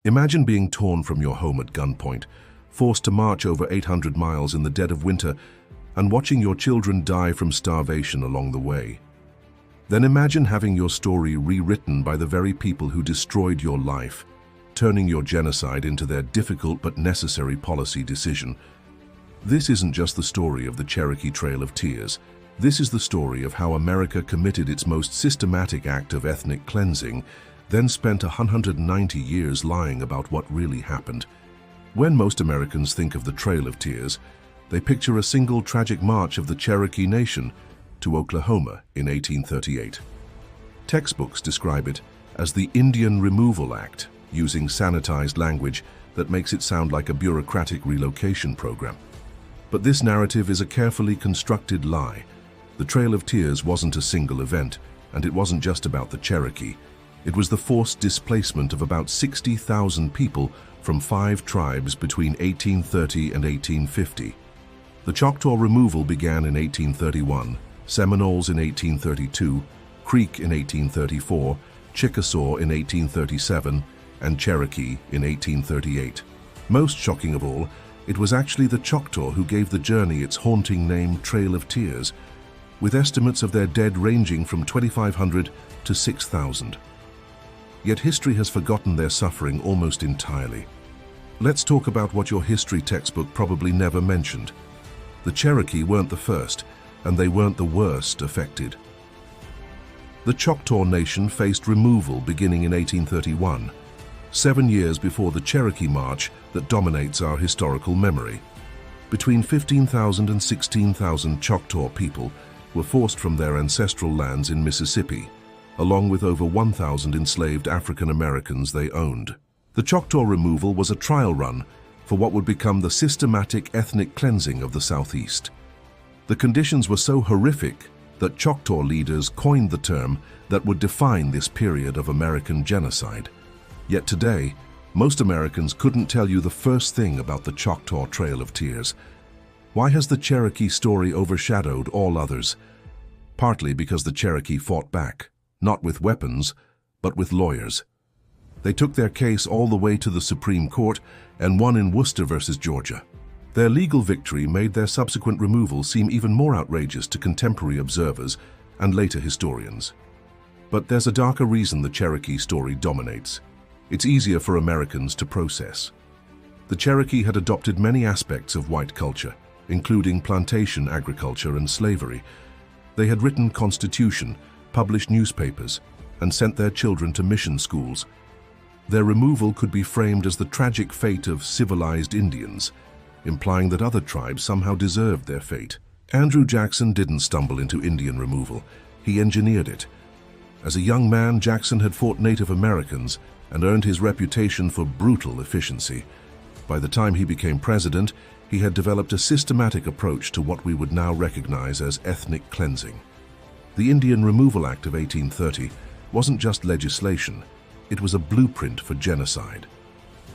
Imagine being torn from your home at gunpoint, forced to march over 800 miles in the dead of winter, and watching your children die from starvation along the way. Then imagine having your story rewritten by the very people who destroyed your life, turning your genocide into their difficult but necessary policy decision. This isn't just the story of the Cherokee Trail of Tears. This is the story of how America committed its most systematic act of ethnic cleansing, then spent 190 years lying about what really happened. When most Americans think of the Trail of Tears, they picture a single tragic march of the Cherokee Nation to Oklahoma in 1838. Textbooks describe it as the Indian Removal Act, using sanitized language that makes it sound like a bureaucratic relocation program. But this narrative is a carefully constructed lie. The Trail of Tears wasn't a single event, and it wasn't just about the Cherokee. It was the forced displacement of about 60,000 people from 5 tribes between 1830 and 1850. The Choctaw removal began in 1831, Seminoles in 1832, Creek in 1834, Chickasaw in 1837, and Cherokee in 1838. Most shocking of all, it was actually the Choctaw who gave the journey its haunting name Trail of Tears, with estimates of their dead ranging from 2,500 to 6,000. Yet history has forgotten their suffering almost entirely. Let's talk about what your history textbook probably never mentioned. The Cherokee weren't the first, and they weren't the worst affected. The Choctaw Nation faced removal beginning in 1831, 7 years before the Cherokee March that dominates our historical memory. Between 15,000 and 16,000 Choctaw people were forced from their ancestral lands in Mississippi, along with over 1,000 enslaved African Americans they owned. The Choctaw removal was a trial run for what would become the systematic ethnic cleansing of the Southeast. The conditions were so horrific that Choctaw leaders coined the term that would define this period of American genocide. Yet today, most Americans couldn't tell you the first thing about the Choctaw Trail of Tears. Why has the Cherokee story overshadowed all others? Partly because the Cherokee fought back, not with weapons, but with lawyers. They took their case all the way to the Supreme Court and won in Worcester versus Georgia. Their legal victory made their subsequent removal seem even more outrageous to contemporary observers and later historians. But there's a darker reason the Cherokee story dominates. It's easier for Americans to process. The Cherokee had adopted many aspects of white culture, including plantation agriculture and slavery. They had written constitution, published newspapers, and sent their children to mission schools. Their removal could be framed as the tragic fate of civilized Indians, implying that other tribes somehow deserved their fate. Andrew Jackson didn't stumble into Indian removal. He engineered it. As a young man, Jackson had fought Native Americans and earned his reputation for brutal efficiency. By the time he became president, he had developed a systematic approach to what we would now recognize as ethnic cleansing. The Indian Removal Act of 1830 wasn't just legislation, it was a blueprint for genocide.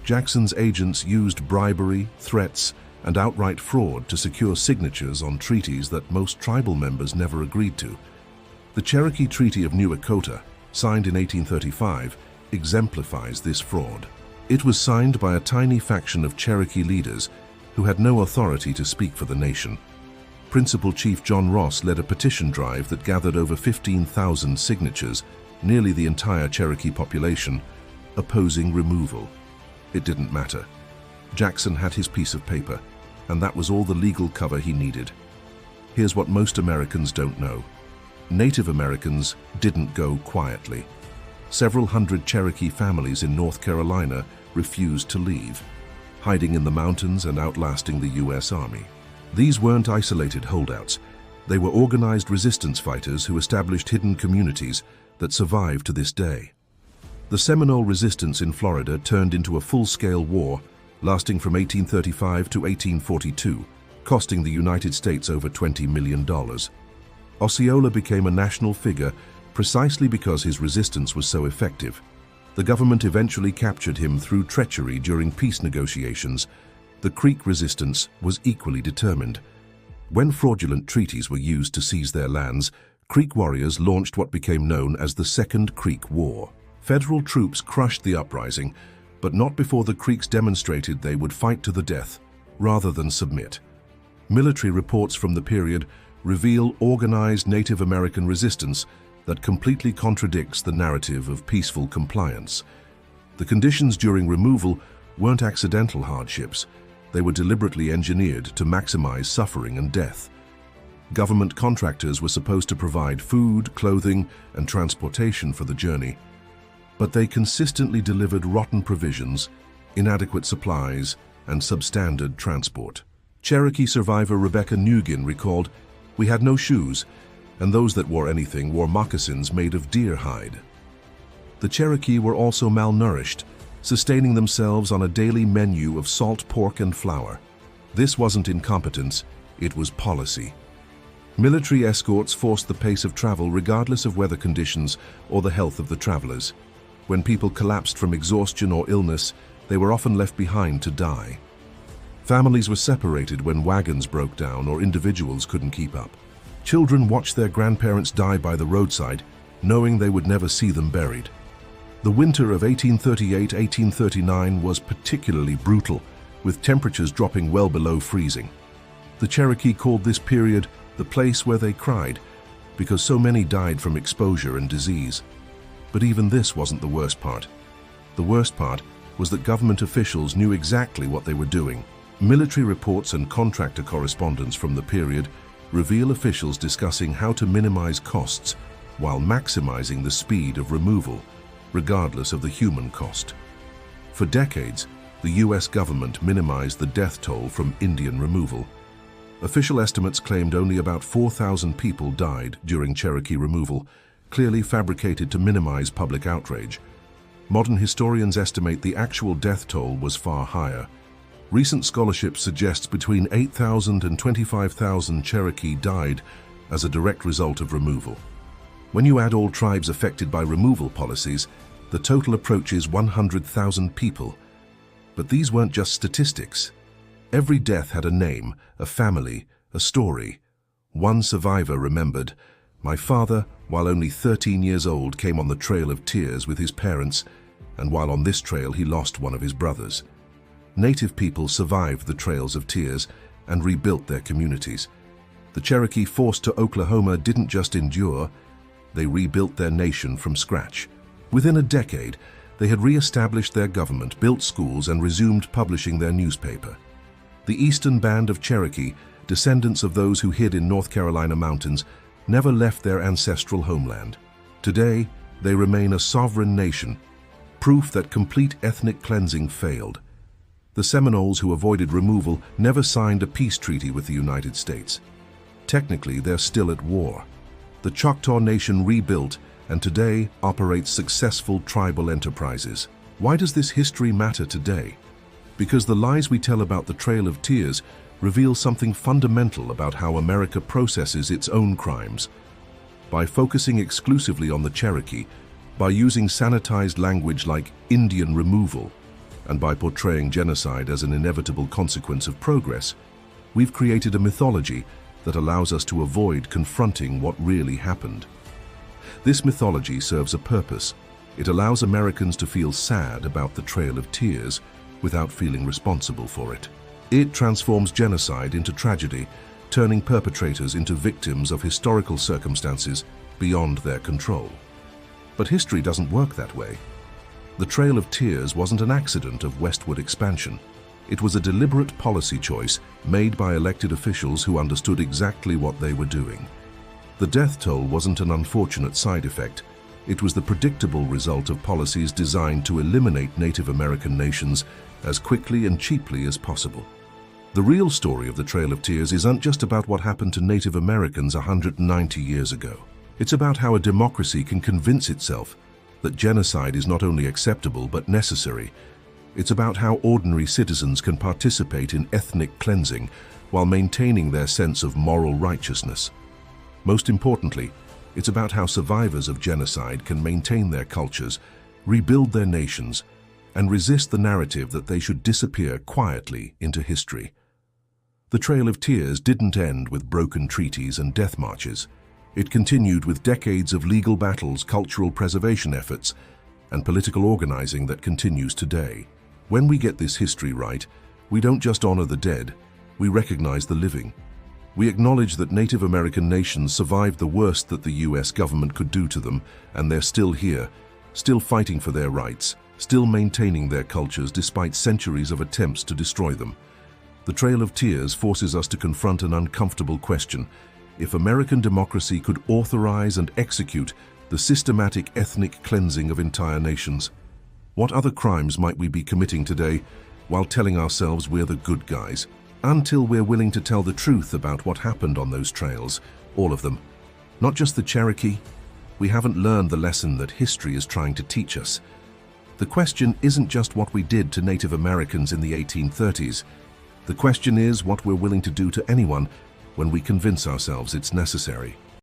Jackson's agents used bribery, threats, and outright fraud to secure signatures on treaties that most tribal members never agreed to. The Cherokee Treaty of New Echota, signed in 1835, exemplifies this fraud. It was signed by a tiny faction of Cherokee leaders who had no authority to speak for the nation. Principal Chief John Ross led a petition drive that gathered over 15,000 signatures, nearly the entire Cherokee population, opposing removal. It didn't matter. Jackson had his piece of paper, and that was all the legal cover he needed. Here's what most Americans don't know. Native Americans didn't go quietly. Several hundred Cherokee families in North Carolina refused to leave, hiding in the mountains and outlasting the U.S. Army. These weren't isolated holdouts. They were organized resistance fighters who established hidden communities that survive to this day. The Seminole resistance in Florida turned into a full-scale war lasting from 1835 to 1842, costing the United States over $20 million. Osceola became a national figure precisely because his resistance was so effective. The government eventually captured him through treachery during peace negotiations. The Creek resistance was equally determined. When fraudulent treaties were used to seize their lands, Creek warriors launched what became known as the Second Creek War. Federal troops crushed the uprising, but not before the Creeks demonstrated they would fight to the death rather than submit. Military reports from the period reveal organized Native American resistance that completely contradicts the narrative of peaceful compliance. The conditions during removal weren't accidental hardships. They were deliberately engineered to maximize suffering and death. Government contractors were supposed to provide food, clothing, and transportation for the journey, but they consistently delivered rotten provisions, inadequate supplies, and substandard transport. Cherokee survivor Rebecca Nugin recalled, "We had no shoes, and those that wore anything wore moccasins made of deer hide." The Cherokee were also malnourished, sustaining themselves on a daily menu of salt pork and flour. This wasn't incompetence, it was policy. Military escorts forced the pace of travel regardless of weather conditions or the health of the travelers. When people collapsed from exhaustion or illness, they were often left behind to die. Families were separated when wagons broke down or individuals couldn't keep up. Children watched their grandparents die by the roadside, knowing they would never see them buried. The winter of 1838-1839 was particularly brutal, with temperatures dropping well below freezing. The Cherokee called this period the place where they cried, because so many died from exposure and disease. But even this wasn't the worst part. The worst part was that government officials knew exactly what they were doing. Military reports and contractor correspondence from the period reveal officials discussing how to minimize costs while maximizing the speed of removal, regardless of the human cost. For decades, the US government minimized the death toll from Indian removal. Official estimates claimed only about 4,000 people died during Cherokee removal, clearly fabricated to minimize public outrage. Modern historians estimate the actual death toll was far higher. Recent scholarship suggests between 8,000 and 25,000 Cherokee died as a direct result of removal. When you add all tribes affected by removal policies, the total approaches 100,000 people. But these weren't just statistics. Every death had a name, a family, a story. One survivor remembered, "My father, while only 13 years old, came on the Trail of Tears with his parents, and while on this trail he lost one of his brothers." Native people survived the Trails of Tears and rebuilt their communities. The Cherokee forced to Oklahoma didn't just endure, they rebuilt their nation from scratch. Within a decade, they had re-established their government, built schools, and resumed publishing their newspaper. The Eastern Band of Cherokee, descendants of those who hid in North Carolina mountains, never left their ancestral homeland. Today, they remain a sovereign nation, proof that complete ethnic cleansing failed. The Seminoles who avoided removal never signed a peace treaty with the United States. Technically, they're still at war. The Choctaw Nation rebuilt and today operates successful tribal enterprises. Why does this history matter today? Because the lies we tell about the Trail of Tears reveal something fundamental about how America processes its own crimes. By focusing exclusively on the Cherokee, by using sanitized language like Indian removal, and by portraying genocide as an inevitable consequence of progress, we've created a mythology that allows us to avoid confronting what really happened. This mythology serves a purpose. It allows Americans to feel sad about the Trail of Tears without feeling responsible for it. It transforms genocide into tragedy, turning perpetrators into victims of historical circumstances beyond their control. But history doesn't work that way. The Trail of Tears wasn't an accident of westward expansion. It was a deliberate policy choice made by elected officials who understood exactly what they were doing. The death toll wasn't an unfortunate side effect. It was the predictable result of policies designed to eliminate Native American nations as quickly and cheaply as possible. The real story of the Trail of Tears isn't just about what happened to Native Americans 190 years ago. It's about how a democracy can convince itself that genocide is not only acceptable but necessary. It's about how ordinary citizens can participate in ethnic cleansing while maintaining their sense of moral righteousness. Most importantly, it's about how survivors of genocide can maintain their cultures, rebuild their nations, and resist the narrative that they should disappear quietly into history. The Trail of Tears didn't end with broken treaties and death marches. It continued with decades of legal battles, cultural preservation efforts, and political organizing that continues today. When we get this history right, we don't just honor the dead, we recognize the living. We acknowledge that Native American nations survived the worst that the US government could do to them, and they're still here, still fighting for their rights, still maintaining their cultures despite centuries of attempts to destroy them. The Trail of Tears forces us to confront an uncomfortable question. If American democracy could authorize and execute the systematic ethnic cleansing of entire nations, what other crimes might we be committing today while telling ourselves we're the good guys? Until we're willing to tell the truth about what happened on those trails, all of them. Not just the Cherokee, we haven't learned the lesson that history is trying to teach us. The question isn't just what we did to Native Americans in the 1830s. The question is what we're willing to do to anyone when we convince ourselves it's necessary.